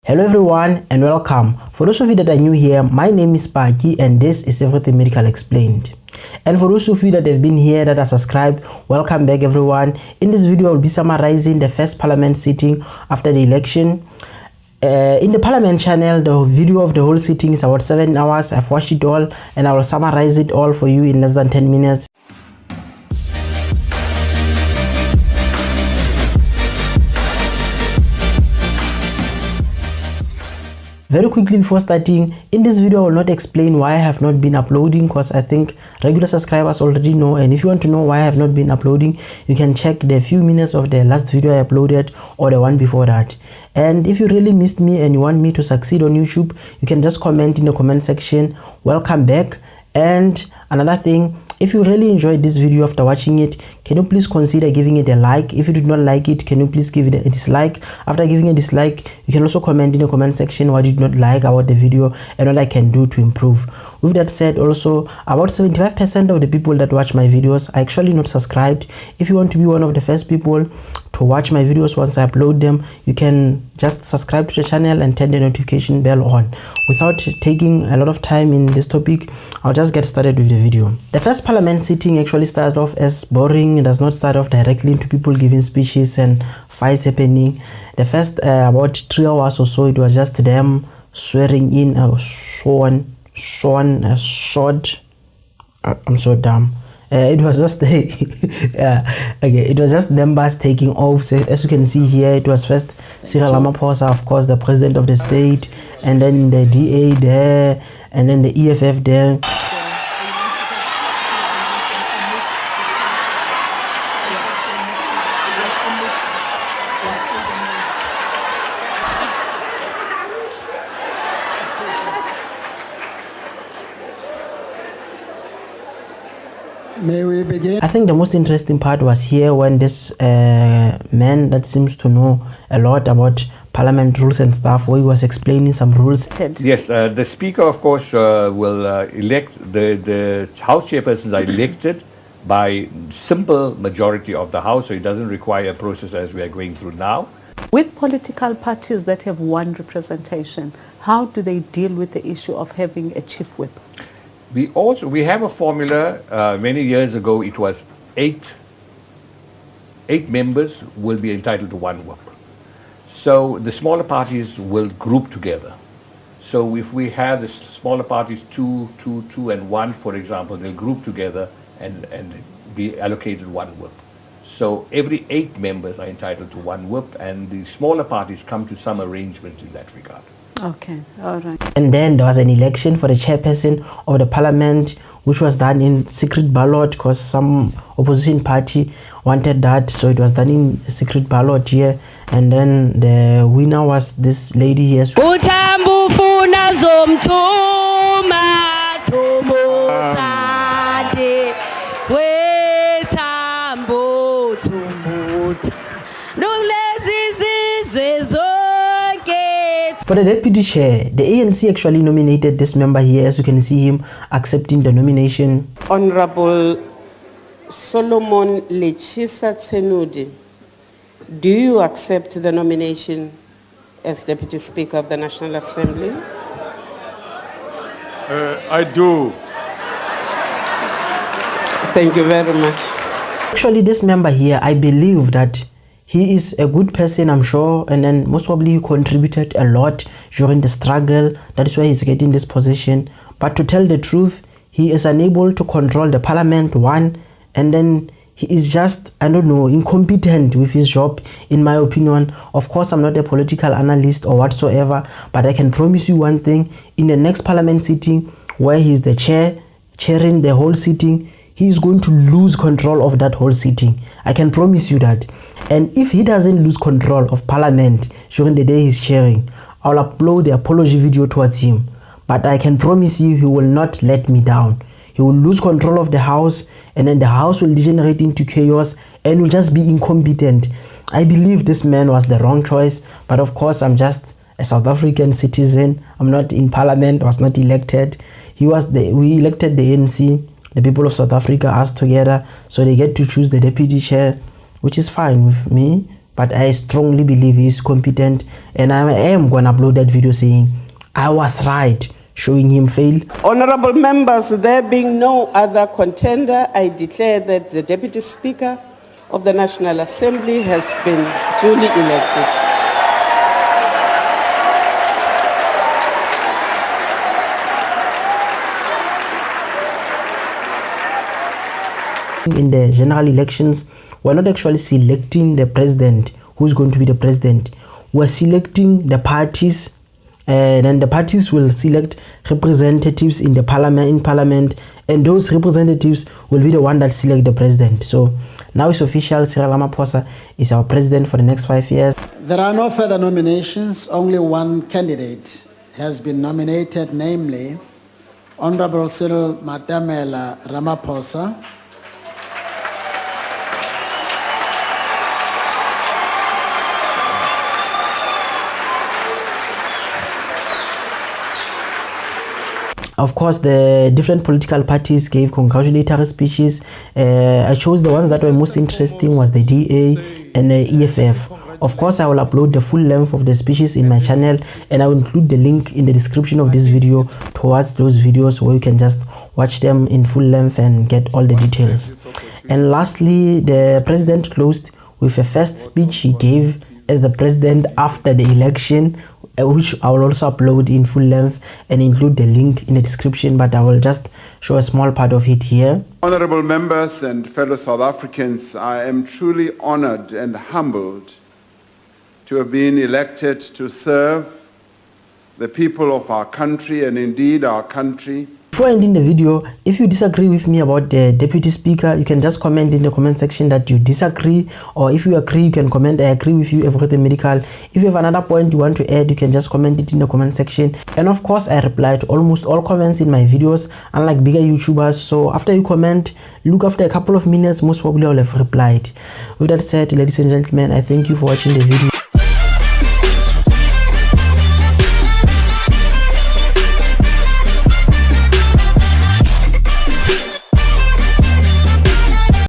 Hello everyone and welcome. For those of you that are new here, my name is Paki and this is Everything Medical Explained. And for those of you that have been here that are subscribed, welcome back everyone. In this video I will be summarizing the first parliament sitting after the election. In the parliament channel, the video of the whole sitting is about 7 hours. I've watched it all and I will summarize it all for you in less than 10 minutes. Very quickly before starting, in this video I will not explain why I have not been uploading, because I think regular subscribers already know, and if you want to know why I have not been uploading, you can check the few minutes of the last video I uploaded or the one before that. And if you really missed me and you want me to succeed on YouTube, you can just comment in the comment section, welcome back. And another thing, if you really enjoyed this video after watching it, can you please consider giving it a like? If you did not like it, can you please give it a dislike? After giving a dislike, you can also comment in the comment section what you did not like about the video and what I can do to improve. With that said, also about 75% of the people that watch my videos are actually not subscribed. If you want to be one of the first people to watch my videos once I upload them, you can just subscribe to the channel and turn the notification bell on. Without taking a lot of time in this topic, I'll just get started with the video. The first parliament sitting actually started off as boring. It does not start off directly into people giving speeches and fights happening. The first about 3 hours or so, it was just them swearing in I'm so dumb. It was just it was just members taking oaths. As you can see here, it was first Cyril Ramaphosa, of course, the president of the state, and then the DA there, and then the EFF there. May we begin? I think the most interesting part was here when this man that seems to know a lot about parliament rules and stuff, where he was explaining some rules. Yes, the speaker of course will elect, the house chairpersons are elected by simple majority of the house, so it doesn't require a process as we are going through now. With political parties that have one representation, how do they deal with the issue of having a chief whip? We have a formula. Many years ago it was eight members will be entitled to one whip. So the smaller parties will group together. So if we have the smaller parties 2, 2, 2 and 1, for example, they'll group together and be allocated one whip. So every 8 members are entitled to one whip, and the smaller parties come to some arrangement in that regard. Okay, all right. And then there was an election for the chairperson of the parliament, which was done in secret ballot because some opposition party wanted that, so it was done in a secret ballot here. And then the winner was this lady here. For the deputy chair, the ANC actually nominated this member here, as you can see him accepting the nomination. Honorable Solomon Lechisa Tsenudi, do you accept the nomination as Deputy Speaker of the National Assembly? I do. Thank you very much. Actually, this member here, I believe that he is a good person, I'm sure, and then most probably he contributed a lot during the struggle. That is why he's getting this position. But to tell the truth, he is unable to control the parliament, one, and then he is just, I don't know, incompetent with his job, in my opinion. Of course, I'm not a political analyst or whatsoever, but I can promise you one thing: in the next parliament sitting, where he's the chairing the whole sitting, he is going to lose control of that whole sitting. I can promise you that. And if he doesn't lose control of parliament during the day he's chairing, I'll upload the apology video towards him. But I can promise you he will not let me down. He will lose control of the house, and then the house will degenerate into chaos and will just be incompetent. I believe this man was the wrong choice, but of course I'm just a South African citizen. I'm not in parliament, was not elected. We elected the ANC. The people of South Africa, us together, so they get to choose the deputy chair, which is fine with me. but I strongly believe he's competent, and I am gonna upload that video saying I was right, showing him fail. Honorable members, there being no other contender, I declare that the Deputy Speaker of the National Assembly has been duly elected. In the general elections, we're not actually selecting the president who's going to be the president. We're selecting the parties, and then the parties will select representatives in the parliament, and those representatives will be the one that select the president. So now it's official, Cyril Ramaphosa is our president for the next 5 years. There are no further nominations. Only one candidate has been nominated, namely Honorable Cyril Matamela Ramaphosa. Of course, the different political parties gave congratulatory speeches. I chose the ones that were most interesting was the DA and the EFF. Of course, I will upload the full length of the speeches in my channel, and I will include the link in the description of this video towards those videos where you can just watch them in full length and get all the details. And lastly, the president closed with a first speech he gave as the president after the election, which I will also upload in full length and include the link in the description, but I will just show a small part of it here. Honorable members and fellow South Africans, I am truly honored and humbled to have been elected to serve the people of our country and indeed our country. Before ending the video, if you disagree with me about the deputy speaker, you can just comment in the comment section that you disagree, or if you agree, you can comment I agree with you, everything medical. If you have another point you want to add, you can just comment it in the comment section. And of course, I reply to almost all comments in my videos, unlike bigger YouTubers. So after you comment, look, after a couple of minutes, most probably I'll have replied. With that said, ladies and gentlemen, I thank you for watching the video.